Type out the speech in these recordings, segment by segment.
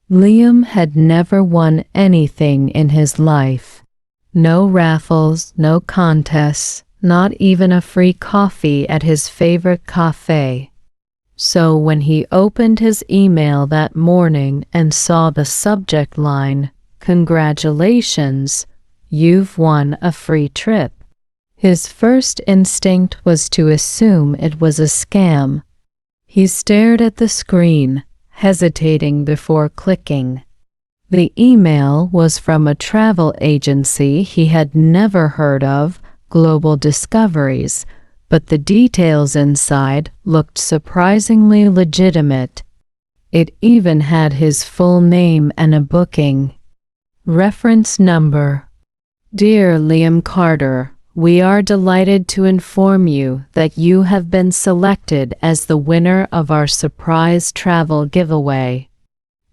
Liam had never won anything in his life. No raffles, no contests, not even a free coffee at his favorite cafe. So when he opened his email that morning and saw the subject line, "Congratulations, you've won a free trip," his first instinct was to assume it was a scam. He stared at the screen, hesitating before clicking. The email was from a travel agency he had never heard of, Global Discoveries, but the details inside looked surprisingly legitimate. It even had his full name and a booking. Reference number: Dear Liam Carter, we are delighted to inform you that you have been selected as the winner of our surprise travel giveaway.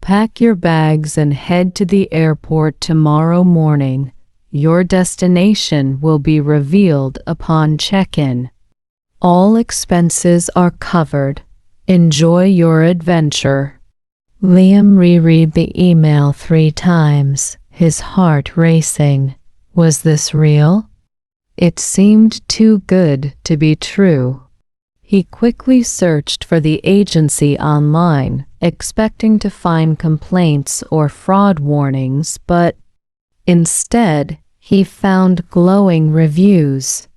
Pack your bags and head to the airport tomorrow morning. Your destination will be revealed upon check-in. All expenses are covered. Enjoy your adventure. Liam reread the email 3 times, his heart racing. Was this real? It seemed too good to be true. He quickly searched for the agency online, expecting to find complaints or fraud warnings, but instead he found glowing reviews.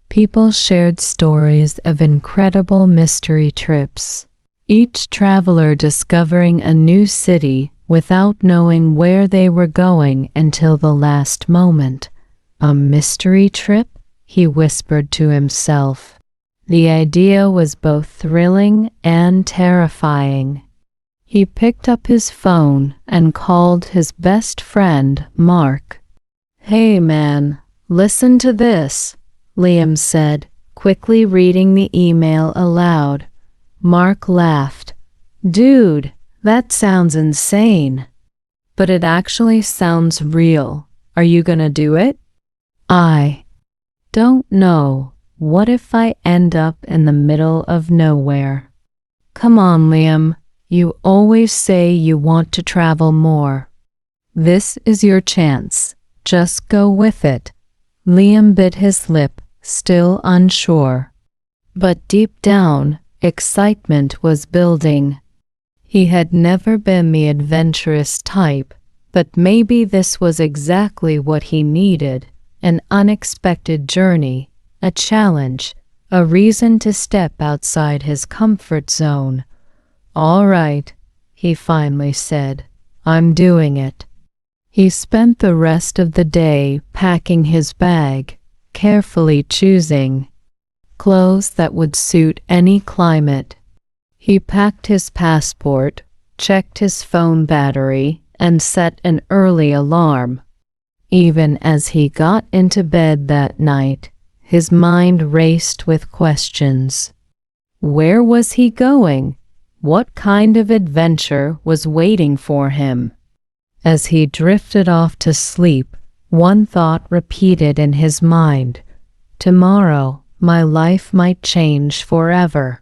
People shared stories of incredible mystery trips, each traveler discovering a new city without knowing where they were going until the last moment. A mystery trip? He whispered to himself. The idea was both thrilling and terrifying. He picked up his phone and called his best friend, Mark. "Hey man, listen to this," Liam said, quickly reading the email aloud. Mark laughed. "Dude, that sounds insane." "But it actually sounds real. Are you gonna do it?" "I don't know. What if I end up in the middle of nowhere?" "Come on, Liam. You always say you want to travel more. This is your chance. Just go with it." Liam bit his lip, still unsure. But deep down, excitement was building. He had never been the adventurous type, but maybe this was exactly what he needed. An unexpected journey, a challenge, a reason to step outside his comfort zone. "All right," he finally said, "I'm doing it." He spent the rest of the day packing his bag, carefully choosing clothes that would suit any climate. He packed his passport, checked his phone battery, and set an early alarm. Even as he got into bed that night, his mind raced with questions. Where was he going? What kind of adventure was waiting for him? As he drifted off to sleep, one thought repeated in his mind. Tomorrow, my life might change forever.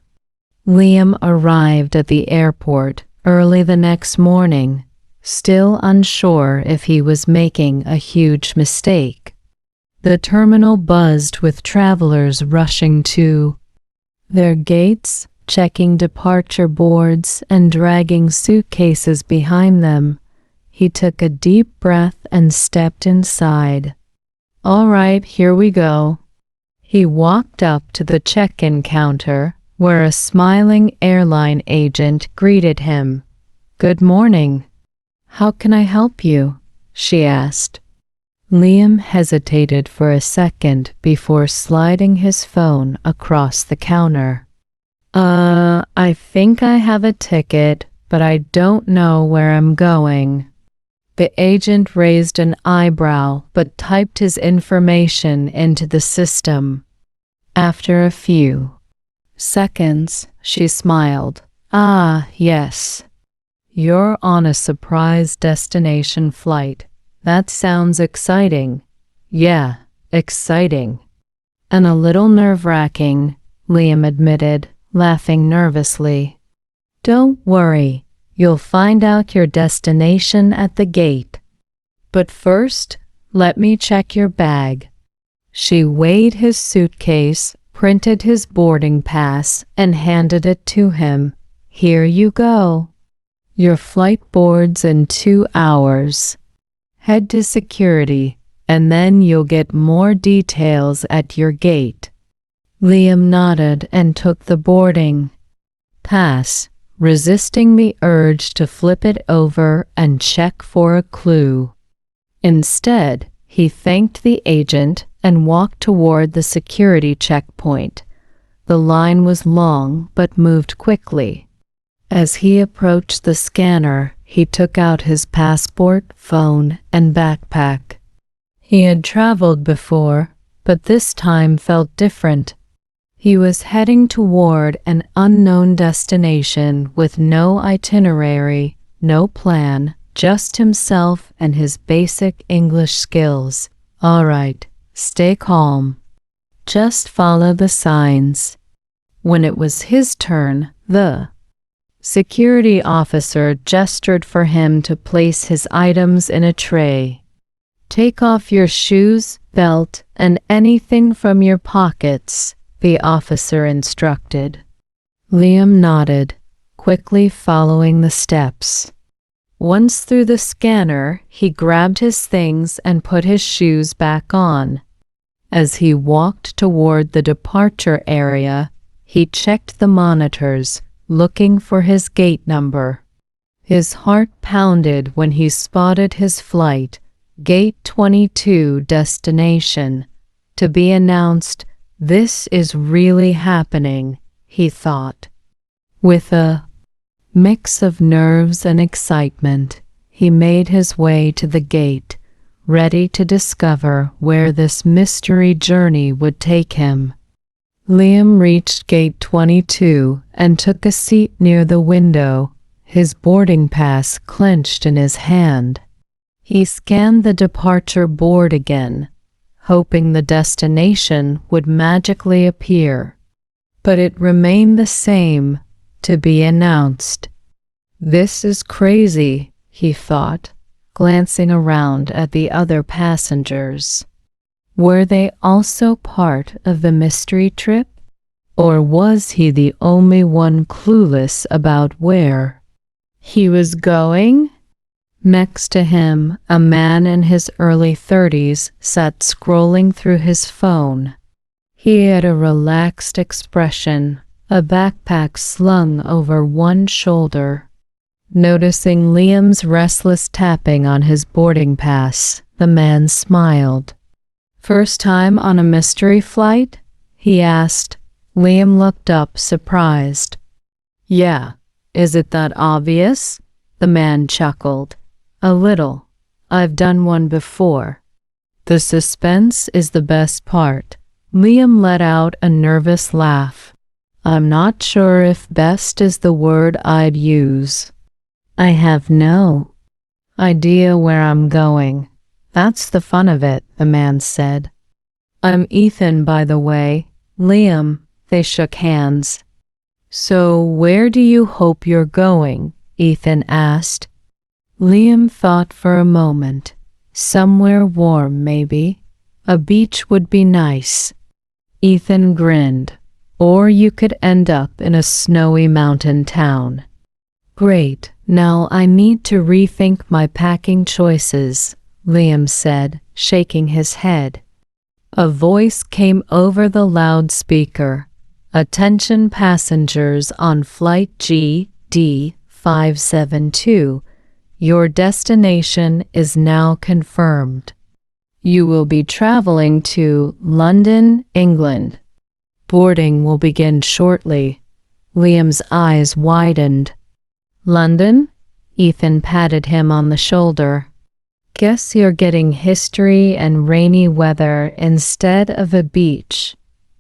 Liam arrived at the airport early the next morning, still unsure if he was making a huge mistake. The terminal buzzed with travelers rushing to their gates, checking departure boards and dragging suitcases behind them. He took a deep breath and stepped inside. "All right, here we go." He walked up to the check-in counter, where a smiling airline agent greeted him. "Good morning. How can I help you?" she asked. Liam hesitated for a second before sliding his phone across the counter. I think I have a ticket, but I don't know where I'm going." The agent raised an eyebrow but typed his information into the system. After a few seconds, she smiled. "Ah, yes. You're on a surprise destination flight. That sounds exciting." "Yeah, exciting. And a little nerve-wracking," Liam admitted, laughing nervously. "Don't worry. You'll find out your destination at the gate. But first, let me check your bag." She weighed his suitcase, printed his boarding pass, and handed it to him. "Here you go. Your flight boards in 2 hours. Head to security, and then you'll get more details at your gate." Liam nodded and took the boarding pass, resisting the urge to flip it over and check for a clue. Instead, he thanked the agent and walked toward the security checkpoint. The line was long but moved quickly. As he approached the scanner, he took out his passport, phone, and backpack. He had traveled before, but this time felt different. He was heading toward an unknown destination with no itinerary, no plan, just himself and his basic English skills. "All right, stay calm. Just follow the signs." When it was his turn, the security officer gestured for him to place his items in a tray. "Take off your shoes, belt, and anything from your pockets," the officer instructed. Liam nodded, quickly following the steps. Once through the scanner, he grabbed his things and put his shoes back on. As he walked toward the departure area, he checked the monitors, looking for his gate number. His heart pounded when he spotted his flight, Gate 22 destination, to be announced. "This is really happening," he thought. With a mix of nerves and excitement, he made his way to the gate, ready to discover where this mystery journey would take him. Liam reached Gate 22 and took a seat near the window, his boarding pass clenched in his hand. He scanned the departure board again, hoping the destination would magically appear. But it remained the same, to be announced. "This is crazy," he thought, glancing around at the other passengers. Were they also part of the mystery trip? Or was he the only one clueless about where he was going? Next to him, a man in his early 30s sat scrolling through his phone. He had a relaxed expression, a backpack slung over one shoulder. Noticing Liam's restless tapping on his boarding pass, the man smiled. "First time on a mystery flight?" he asked. Liam looked up, surprised. "Yeah, is it that obvious?" The man chuckled. "A little. I've done one before." "The suspense is the best part." Liam let out a nervous laugh. "I'm not sure if best is the word I'd use. I have no idea where I'm going. That's the fun of it," the man said. "I'm Ethan, by the way." "Liam." They shook hands. "So where do you hope you're going?" Ethan asked. Liam thought for a moment. Somewhere warm, maybe. A beach would be nice. Ethan grinned. "Or you could end up in a snowy mountain town." "Great, now I need to rethink my packing choices," Liam said, shaking his head. A voice came over the loudspeaker. "Attention passengers on flight GD 572. Your destination is now confirmed. You will be traveling to London, England. Boarding will begin shortly." Liam's eyes widened. "London?" Ethan patted him on the shoulder. "Guess you're getting history and rainy weather instead of a beach."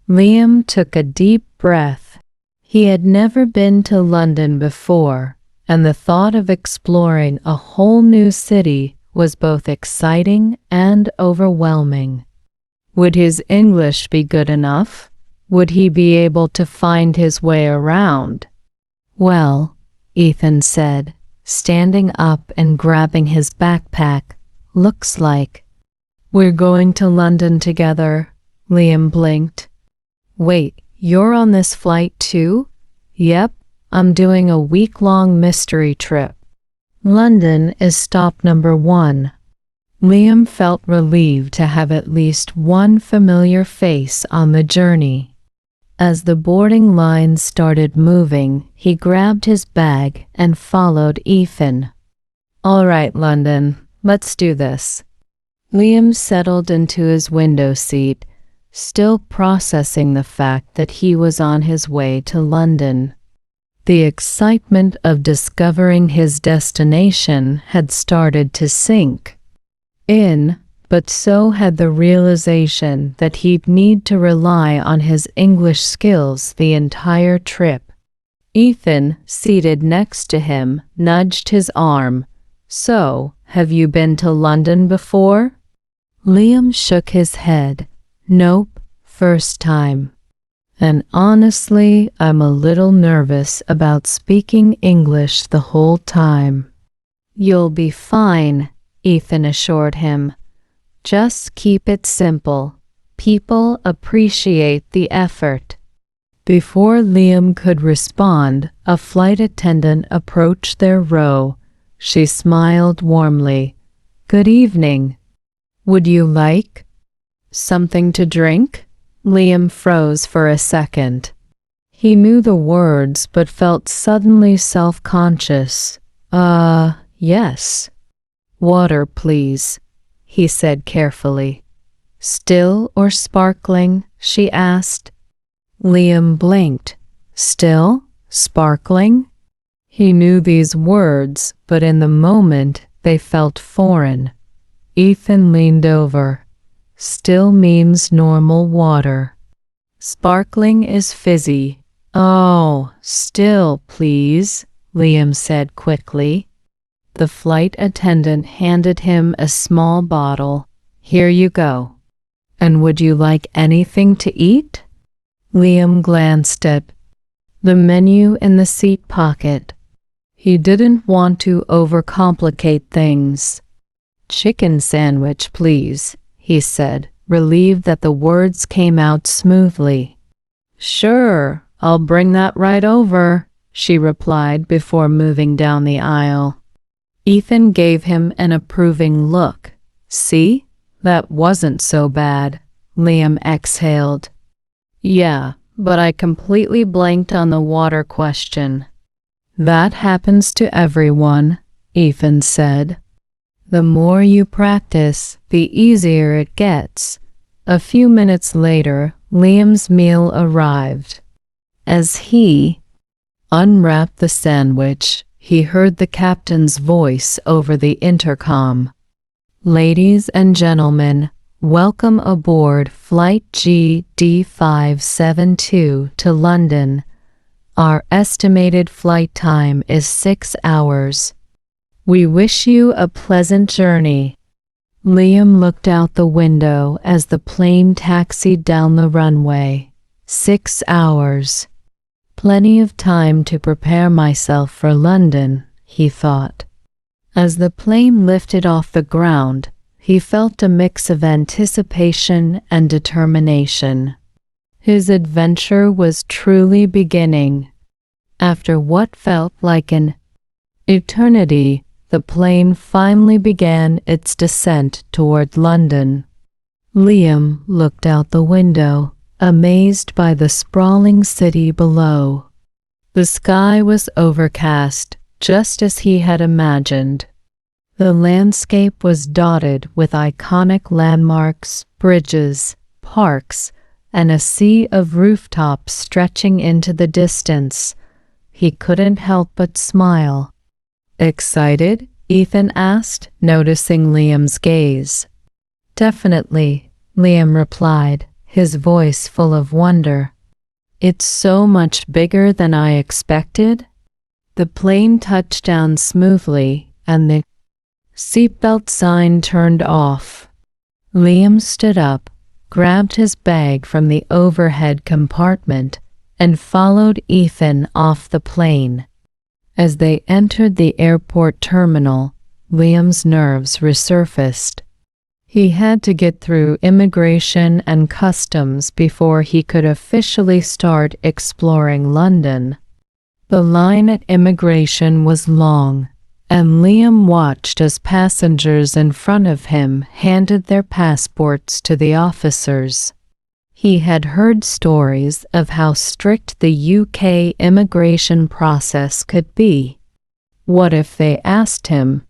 Liam took a deep breath. He had never been to London before, and the thought of exploring a whole new city was both exciting and overwhelming. Would his English be good enough? Would he be able to find his way around? "Well," Ethan said, standing up and grabbing his backpack. Looks like we're going to London together. Liam blinked. Wait, you're on this flight too? Yep, I'm doing a week-long mystery trip. London is stop number 1. Liam felt relieved to have at least one familiar face on the journey. As the boarding lines started moving, he grabbed his bag and followed Ethan. All right, London, let's do this. Liam settled into his window seat, still processing the fact that he was on his way to London. The excitement of discovering his destination had started to sink in, but so had the realization that he'd need to rely on his English skills the entire trip. Ethan, seated next to him, nudged his arm. So, have you been to London before? Liam shook his head. Nope, first time. And honestly, I'm a little nervous about speaking English the whole time. You'll be fine, Ethan assured him. Just keep it simple. People appreciate the effort. Before Liam could respond, a flight attendant approached their row. She smiled warmly. Good evening. Would you like something to drink? Liam froze for a second. He knew the words but felt suddenly self-conscious. Yes. Water, please, he said carefully. Still or sparkling? She asked. Liam blinked. Still? Sparkling? He knew these words, but in the moment they felt foreign. Ethan leaned over. Still means normal water. Sparkling is fizzy. Oh, still, please, Liam said quickly. The flight attendant handed him a small bottle. Here you go. And would you like anything to eat? Liam glanced at the menu in the seat pocket. He didn't want to overcomplicate things. Chicken sandwich, please, he said, relieved that the words came out smoothly. Sure, I'll bring that right over, she replied before moving down the aisle. Ethan gave him an approving look. See? That wasn't so bad, Liam exhaled. Yeah, but I completely blanked on the water question. That happens to everyone, Ethan said. The more you practice, the easier it gets. A few minutes later, Liam's meal arrived. As he unwrapped the sandwich, he heard the captain's voice over the intercom. Ladies and gentlemen, welcome aboard Flight GD572 to London. Our estimated flight time is 6 hours. We wish you a pleasant journey. Liam looked out the window as the plane taxied down the runway. 6 hours. Plenty of time to prepare myself for London, he thought. As the plane lifted off the ground, he felt a mix of anticipation and determination. His adventure was truly beginning. After what felt like an eternity, the plane finally began its descent toward London. Liam looked out the window, amazed by the sprawling city below. The sky was overcast, just as he had imagined. The landscape was dotted with iconic landmarks, bridges, parks, and a sea of rooftops stretching into the distance. He couldn't help but smile. Excited? Ethan asked, noticing Liam's gaze. Definitely, Liam replied, his voice full of wonder. It's so much bigger than I expected. The plane touched down smoothly, and the seatbelt sign turned off. Liam stood up, grabbed his bag from the overhead compartment, and followed Ethan off the plane. As they entered the airport terminal, Liam's nerves resurfaced. He had to get through immigration and customs before he could officially start exploring London. The line at immigration was long, and Liam watched as passengers in front of him handed their passports to the officers. He had heard stories of how strict the UK immigration process could be. What if they asked him?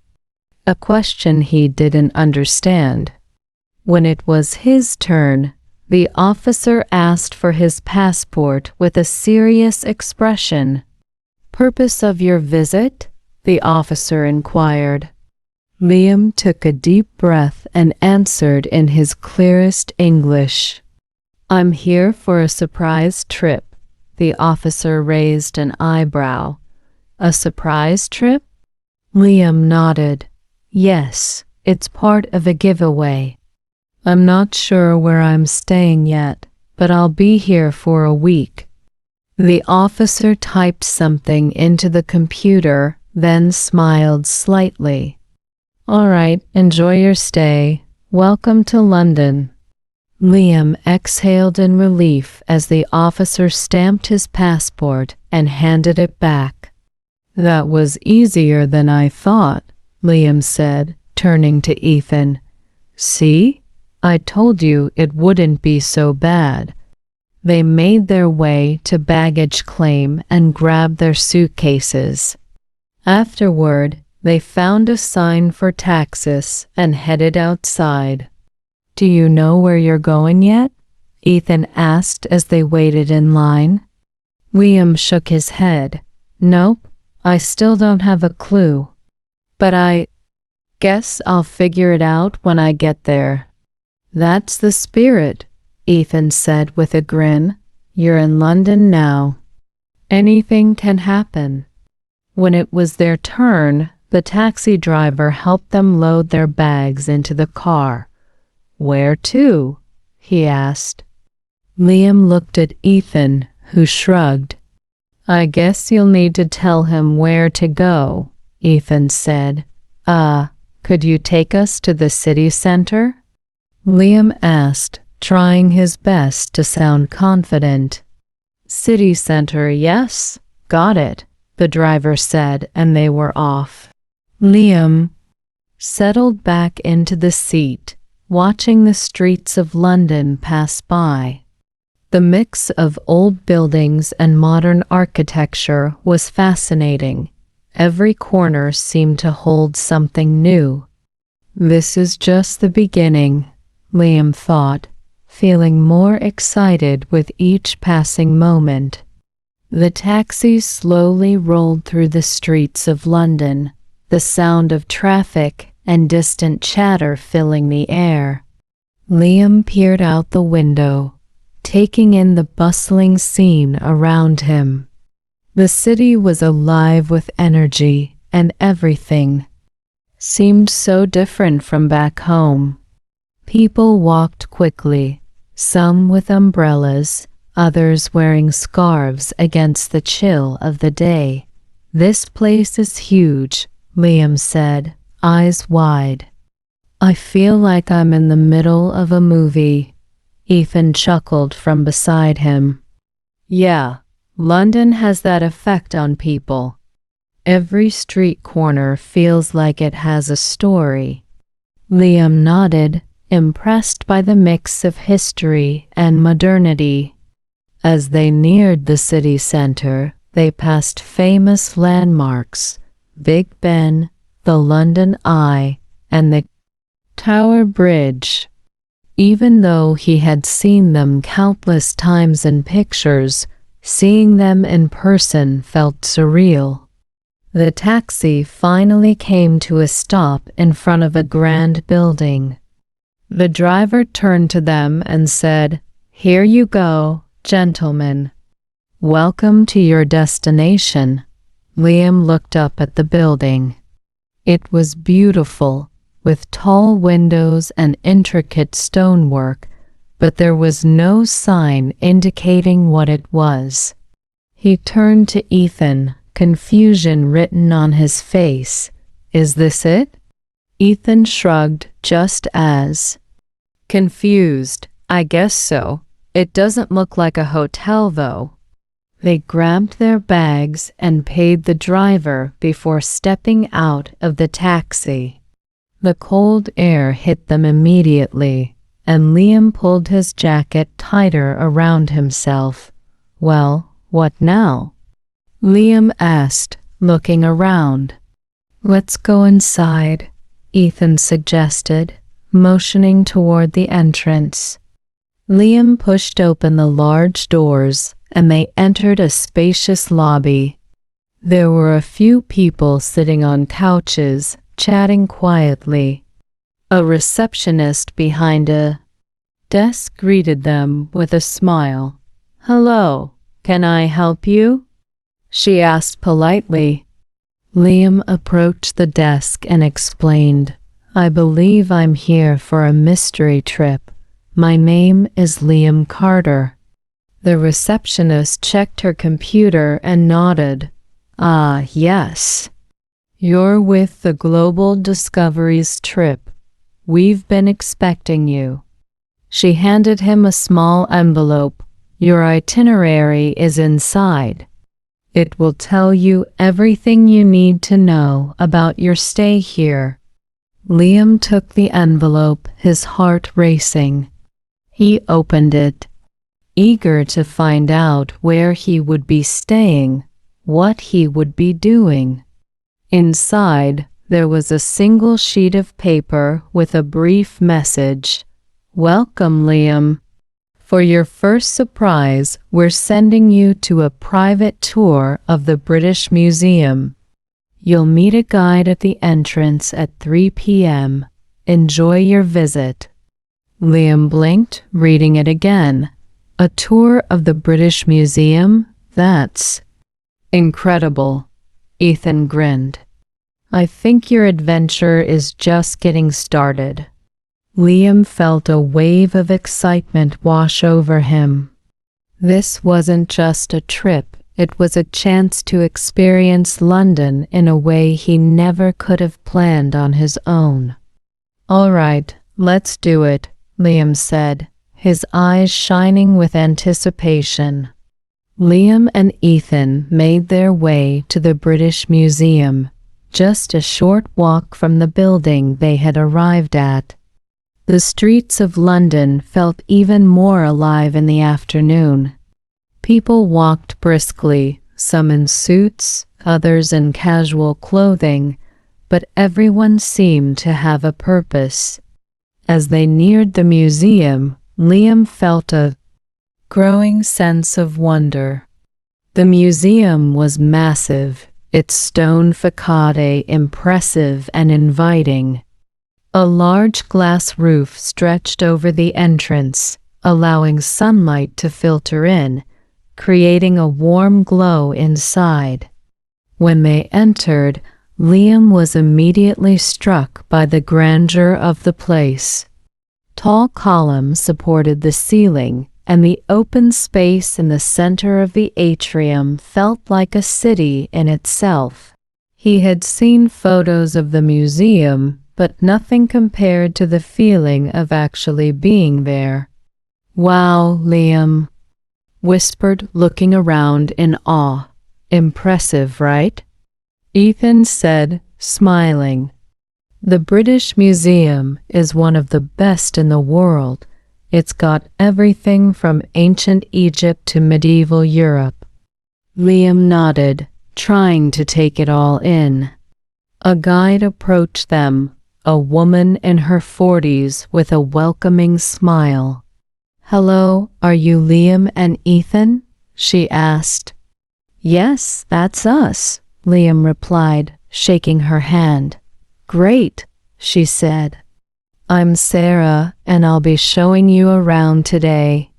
A question he didn't understand. When it was his turn, the officer asked for his passport with a serious expression. "Purpose of your visit?" the officer inquired. Liam took a deep breath and answered in his clearest English. "I'm here for a surprise trip." The officer raised an eyebrow. "A surprise trip?" Liam nodded. "Yes, it's part of a giveaway. I'm not sure where I'm staying yet, but I'll be here for a week." The officer typed something into the computer, then smiled slightly. "All right, enjoy your stay. Welcome to London." Liam exhaled in relief as the officer stamped his passport and handed it back. "That was easier than I thought," Liam said, turning to Ethan. "See? I told you it wouldn't be so bad." They made their way to baggage claim and grabbed their suitcases. Afterward, they found a sign for taxis and headed outside. "Do you know where you're going yet?" Ethan asked as they waited in line. Liam shook his head. "Nope, I still don't have a clue. But I guess I'll figure it out when I get there." "That's the spirit," Ethan said with a grin. "You're in London now. Anything can happen." When it was their turn, the taxi driver helped them load their bags into the car. "Where to?" he asked. Liam looked at Ethan, who shrugged. "I guess you'll need to tell him where to go," Ethan said. Could you take us to the city center?" Liam asked, trying his best to sound confident. "City center, yes. Got it," the driver said, and they were off. Liam settled back into the seat, watching the streets of London pass by. The mix of old buildings and modern architecture was fascinating. Every corner seemed to hold something new. This is just the beginning, Liam thought, feeling more excited with each passing moment. The taxi slowly rolled through the streets of London, the sound of traffic and distant chatter filling the air. Liam peered out the window, taking in the bustling scene around him. The city was alive with energy, and everything seemed so different from back home. People walked quickly, some with umbrellas, others wearing scarves against the chill of the day. "This place is huge," Liam said, eyes wide. "I feel like I'm in the middle of a movie." Ethan chuckled from beside him. "Yeah, London has that effect on people. Every street corner feels like it has a story." Liam nodded, impressed by the mix of history and modernity. As they neared the city center, they passed famous landmarks, Big Ben, the London Eye, and the Tower Bridge. Even though he had seen them countless times in pictures, seeing them in person felt surreal. The taxi finally came to a stop in front of a grand building. The driver turned to them and said, "Here you go, gentlemen. Welcome to your destination." Liam looked up at the building. It was beautiful, with tall windows and intricate stonework, but there was no sign indicating what it was. He turned to Ethan, confusion written on his face. Is this it? Ethan shrugged just as confused. I guess so. It doesn't look like a hotel though. They grabbed their bags and paid the driver before stepping out of the taxi. The cold air hit them immediately, and Liam pulled his jacket tighter around himself. Well, what now? Liam asked, looking around. Let's go inside, Ethan suggested, motioning toward the entrance. Liam pushed open the large doors, and they entered a spacious lobby. There were a few people sitting on couches, chatting quietly. A receptionist behind a desk greeted them with a smile. "Hello, can I help you?" she asked politely. Liam approached the desk and explained, "I believe I'm here for a mystery trip. My name is Liam Carter." The receptionist checked her computer and nodded. "Ah, yes. You're with the Global Discoveries trip. We've been expecting you." She handed him a small envelope. "Your itinerary is inside. It will tell you everything you need to know about your stay here." Liam took the envelope, his heart racing. He opened it, eager to find out where he would be staying, what he would be doing. Inside, there was a single sheet of paper with a brief message. "Welcome, Liam. For your first surprise, we're sending you to a private tour of the British Museum. You'll meet a guide at the entrance at 3 p.m. Enjoy your visit." Liam blinked, reading it again. A tour of the British Museum? That's incredible. Ethan grinned. "I think your adventure is just getting started." Liam felt a wave of excitement wash over him. This wasn't just a trip, it was a chance to experience London in a way he never could have planned on his own. "All right, let's do it," Liam said, his eyes shining with anticipation. Liam and Ethan made their way to the British Museum, just a short walk from the building they had arrived at. The streets of London felt even more alive in the afternoon. People walked briskly, some in suits, others in casual clothing, but everyone seemed to have a purpose. As they neared the museum, Liam felt a growing sense of wonder. The museum was massive, its stone facade impressive and inviting. A large glass roof stretched over the entrance, allowing sunlight to filter in, creating a warm glow inside. When they entered, Liam was immediately struck by the grandeur of the place. Tall columns supported the ceiling, and the open space in the center of the atrium felt like a city in itself. He had seen photos of the museum, but nothing compared to the feeling of actually being there. "Wow, Liam," whispered, looking around in awe. "Impressive, right?" Ethan said, smiling. "The British Museum is one of the best in the world. It's got everything from ancient Egypt to medieval Europe." Liam nodded, trying to take it all in. A guide approached them, a woman in her 40s with a welcoming smile. "Hello, are you Liam and Ethan?" she asked. "Yes, that's us," Liam replied, shaking her hand. "Great," she said. "I'm Sarah, and I'll be showing you around today.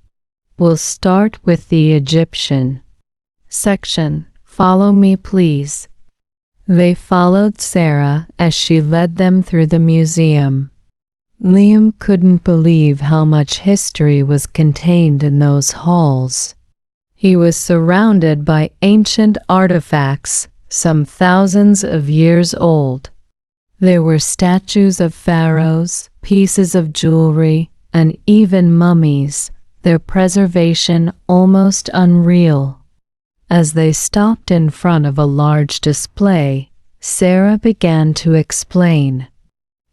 We'll start with the Egyptian section. Follow me, please." They followed Sarah as she led them through the museum. Liam couldn't believe how much history was contained in those halls. He was surrounded by ancient artifacts, some thousands of years old. There were statues of pharaohs, pieces of jewelry, and even mummies, their preservation almost unreal. As they stopped in front of a large display, Sarah began to explain.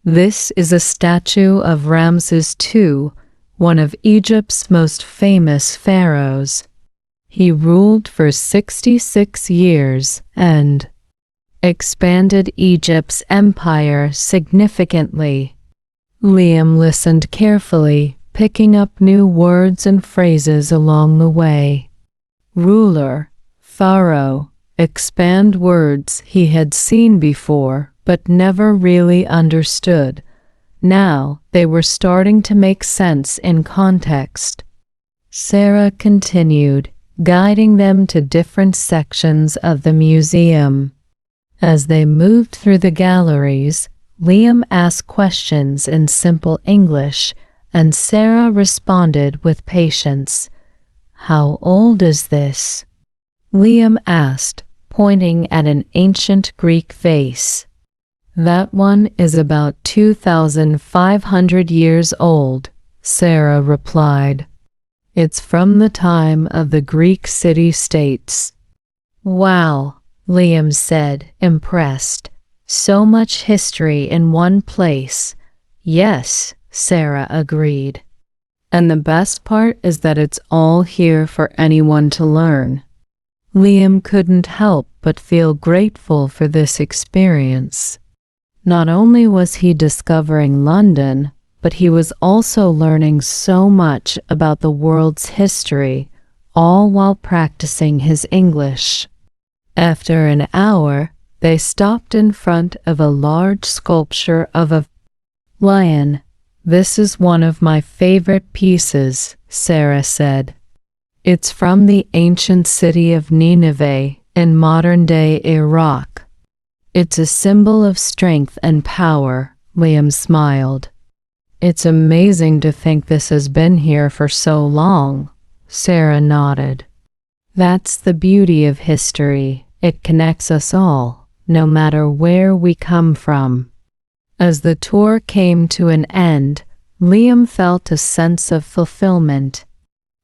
This is a statue of Ramses II, one of Egypt's most famous pharaohs. He ruled for 66 years and expanded Egypt's empire significantly. Liam listened carefully, picking up new words and phrases along the way. Ruler, pharaoh, expand words he had seen before but never really understood. Now they were starting to make sense in context. Sarah continued, guiding them to different sections of the museum. As they moved through the galleries, Liam asked questions in simple English, and Sarah responded with patience. "How old is this?" Liam asked, pointing at an ancient Greek vase. "That one is about 2,500 years old," Sarah replied. "It's from the time of the Greek city-states." "Wow," Liam said, impressed. "So much history in one place." "Yes," Sarah agreed. "And the best part is that it's all here for anyone to learn." Liam couldn't help but feel grateful for this experience. Not only was he discovering London, but he was also learning so much about the world's history, all while practicing his English. After an hour, they stopped in front of a large sculpture of a lion. "This is one of my favorite pieces," Sarah said. "It's from the ancient city of Nineveh in modern-day Iraq. It's a symbol of strength and power," Liam smiled. "It's amazing to think this has been here for so long," Sarah nodded. "That's the beauty of history. It connects us all, no matter where we come from." As the tour came to an end, Liam felt a sense of fulfillment.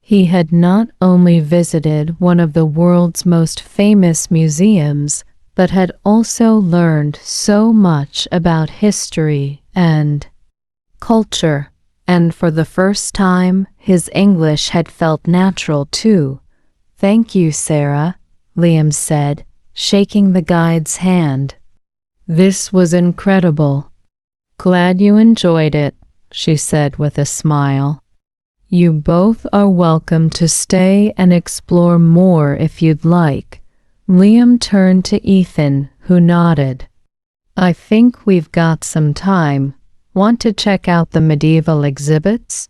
He had not only visited one of the world's most famous museums, but had also learned so much about history and culture, and for the first time, his English had felt natural too. "Thank you, Sarah," Liam said, shaking the guide's hand. "This was incredible." "Glad you enjoyed it," she said with a smile. "You both are welcome to stay and explore more if you'd like." Liam turned to Ethan, who nodded. "I think we've got some time. Want to check out the medieval exhibits?"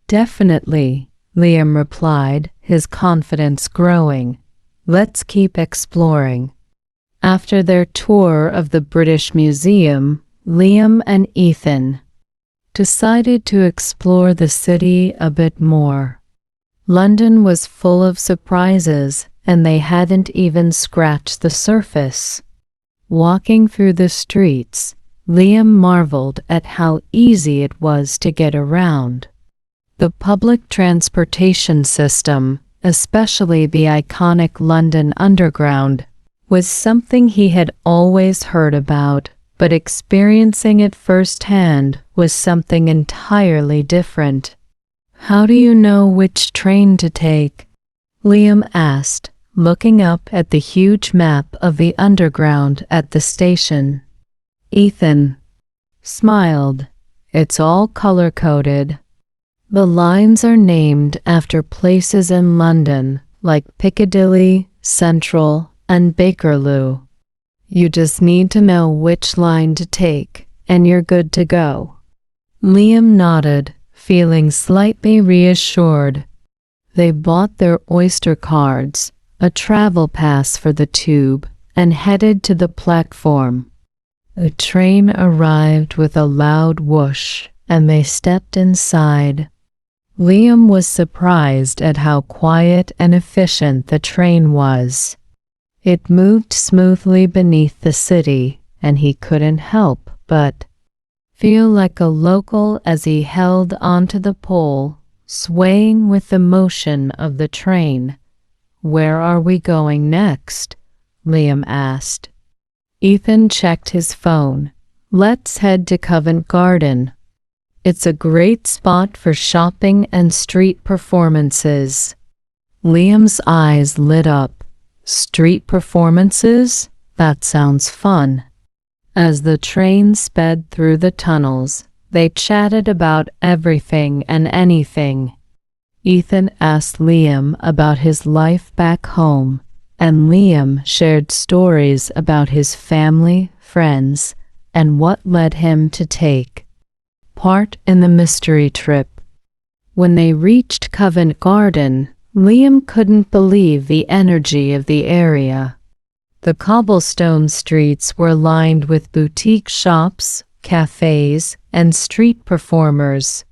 "Definitely," Liam replied, his confidence growing. "Let's keep exploring." After their tour of the British Museum, Liam and Ethan decided to explore the city a bit more. London was full of surprises, and they hadn't even scratched the surface. Walking through the streets, Liam marveled at how easy it was to get around. The public transportation system, especially the iconic London Underground, was something he had always heard about, but experiencing it firsthand was something entirely different. "How do you know which train to take?" Liam asked, looking up at the huge map of the Underground at the station. Ethan smiled. "It's all color-coded. The lines are named after places in London, like Piccadilly, Central, and Bakerloo. You just need to know which line to take, and you're good to go." Liam nodded, feeling slightly reassured. They bought their Oyster cards, a travel pass for the tube, and headed to the platform. The train arrived with a loud whoosh, and they stepped inside. Liam was surprised at how quiet and efficient the train was. It moved smoothly beneath the city, and he couldn't help but feel like a local as he held onto the pole, swaying with the motion of the train. "Where are we going next?" Liam asked. Ethan checked his phone. "Let's head to Covent Garden. It's a great spot for shopping and street performances." Liam's eyes lit up. "Street performances? That sounds fun." As the train sped through the tunnels, they chatted about everything and anything. Ethan asked Liam about his life back home, and Liam shared stories about his family, friends, and what led him to take part in the mystery trip. When they reached Covent Garden, Liam couldn't believe the energy of the area. The cobblestone streets were lined with boutique shops, cafes, and street performers.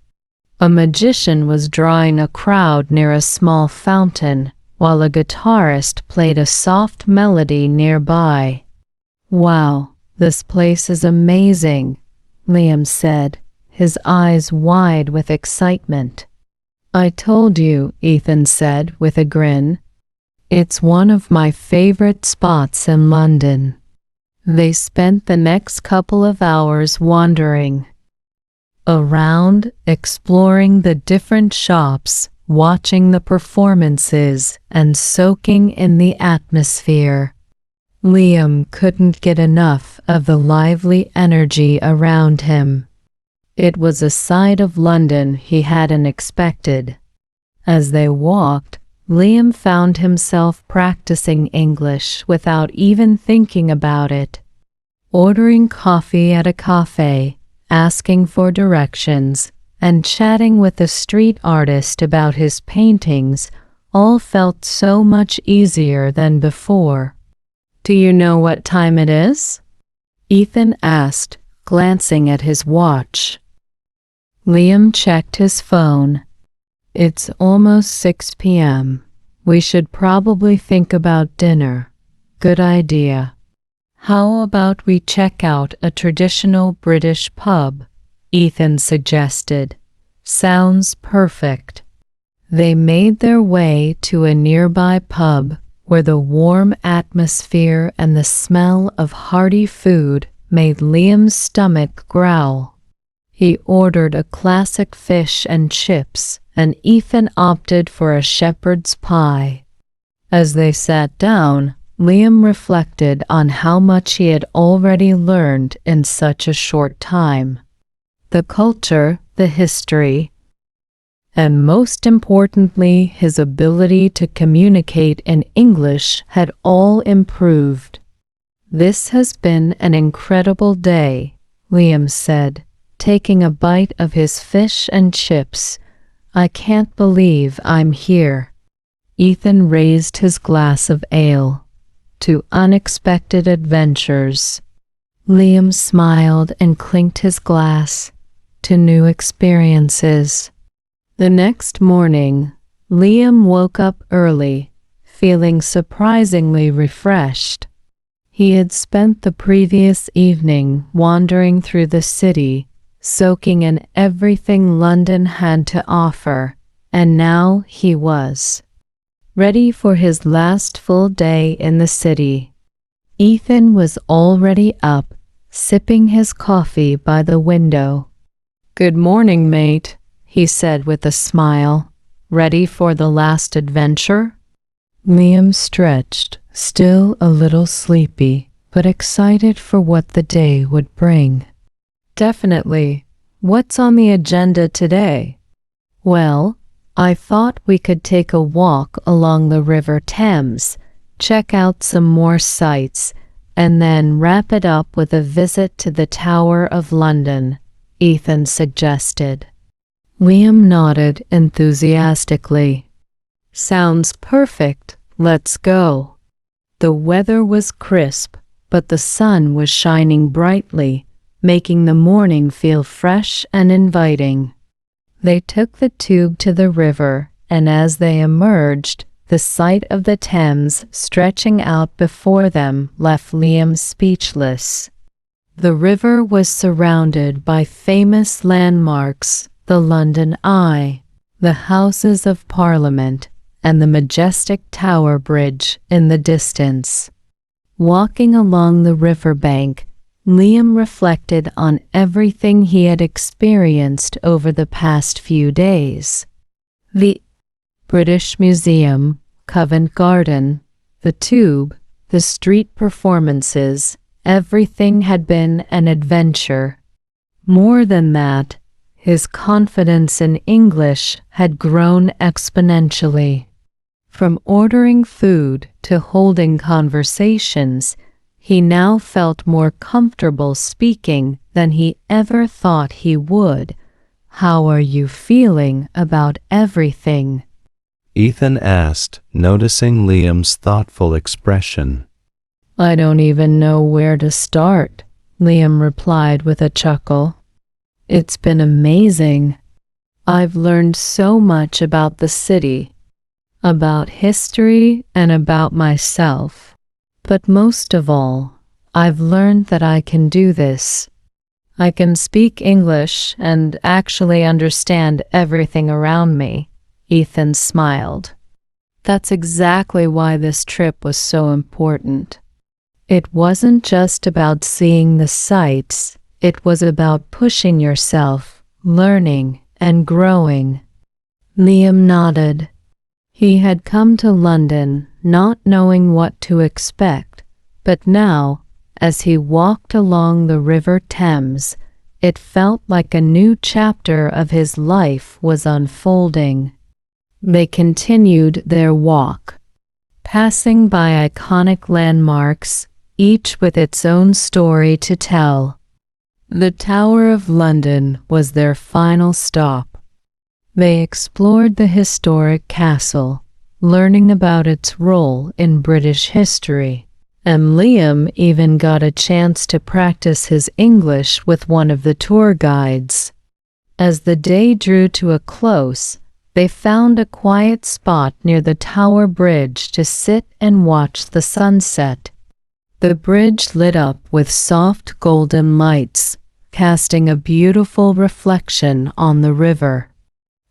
A magician was drawing a crowd near a small fountain, while a guitarist played a soft melody nearby. "Wow, this place is amazing," Liam said, his eyes wide with excitement. "I told you," Ethan said with a grin. "It's one of my favorite spots in London." They spent the next couple of hours wandering around, exploring the different shops, watching the performances, and soaking in the atmosphere. Liam couldn't get enough of the lively energy around him. It was a side of London he hadn't expected. As they walked, Liam found himself practicing English without even thinking about it. Ordering coffee at a cafe, asking for directions, and chatting with a street artist about his paintings all felt so much easier than before. "Do you know what time it is?" Ethan asked, glancing at his watch. Liam checked his phone. "It's almost 6 p.m. We should probably think about dinner." "Good idea. How about we check out a traditional British pub?" Ethan suggested. "Sounds perfect." They made their way to a nearby pub where the warm atmosphere and the smell of hearty food made Liam's stomach growl. He ordered a classic fish and chips, and Ethan opted for a shepherd's pie. As they sat down, Liam reflected on how much he had already learned in such a short time. The culture, the history, and most importantly, his ability to communicate in English had all improved. "This has been an incredible day," Liam said, taking a bite of his fish and chips. "I can't believe I'm here." Ethan raised his glass of ale. "To unexpected adventures." Liam smiled and clinked his glass. "To new experiences." The next morning, Liam woke up early, feeling surprisingly refreshed. He had spent the previous evening wandering through the city, soaking in everything London had to offer, and now he was ready for his last full day in the city. Ethan was already up, sipping his coffee by the window. "Good morning, mate," he said with a smile. "Ready for the last adventure?" Liam stretched, still a little sleepy, but excited for what the day would bring. "Definitely. What's on the agenda today?" "Well, I thought we could take a walk along the River Thames, check out some more sights, and then wrap it up with a visit to the Tower of London," Ethan suggested. Liam nodded enthusiastically. "Sounds perfect. Let's go." The weather was crisp, but the sun was shining brightly, making the morning feel fresh and inviting. They took the tube to the river, and as they emerged, the sight of the Thames stretching out before them left Liam speechless. The river was surrounded by famous landmarks, the London Eye, the Houses of Parliament, and the majestic Tower Bridge in the distance. Walking along the riverbank, Liam reflected on everything he had experienced over the past few days. The British Museum, Covent Garden, the Tube, the street performances, everything had been an adventure. More than that, his confidence in English had grown exponentially. From ordering food to holding conversations, he now felt more comfortable speaking than he ever thought he would. "How are you feeling about everything?" Ethan asked, noticing Liam's thoughtful expression. "I don't even know where to start," Liam replied with a chuckle. "It's been amazing. I've learned so much about the city, about history, and about myself. But most of all, I've learned that I can do this. I can speak English and actually understand everything around me." Ethan smiled. "That's exactly why this trip was so important. It wasn't just about seeing the sights, it was about pushing yourself, learning, and growing." Liam nodded. He had come to London not knowing what to expect, but now, as he walked along the River Thames, it felt like a new chapter of his life was unfolding. They continued their walk, passing by iconic landmarks, each with its own story to tell. The Tower of London was their final stop. They explored the historic castle, learning about its role in British history, and Liam even got a chance to practice his English with one of the tour guides. As the day drew to a close, they found a quiet spot near the Tower Bridge to sit and watch the sunset. The bridge lit up with soft golden lights, casting a beautiful reflection on the river.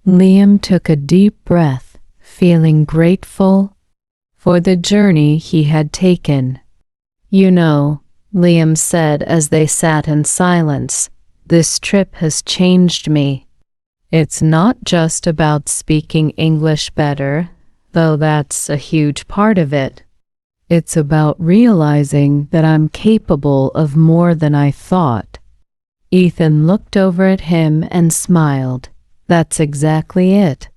Liam took a deep breath, feeling grateful for the journey he had taken. "You know," Liam said as they sat in silence, "this trip has changed me. It's not just about speaking English better, though that's a huge part of it. It's about realizing that I'm capable of more than I thought." Ethan looked over at him and smiled. "That's exactly it.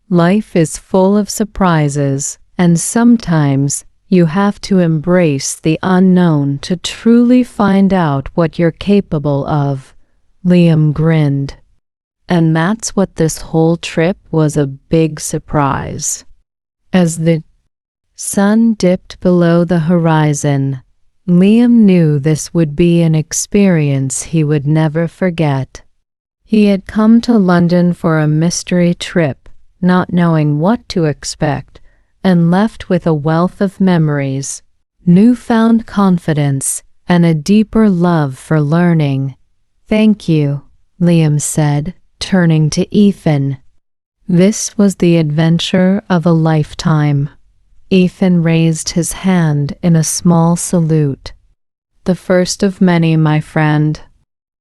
Life is full of surprises, and sometimes you have to embrace the unknown to truly find out what you're capable of." Liam grinned. "And that's what this whole trip was, a big surprise." As the sun dipped below the horizon, Liam knew this would be an experience he would never forget. He had come to London for a mystery trip, not knowing what to expect, and left with a wealth of memories, newfound confidence, and a deeper love for learning. "Thank you," Liam said, turning to Ethan. "This was the adventure of a lifetime." Ethan raised his hand in a small salute. "The first of many, my friend."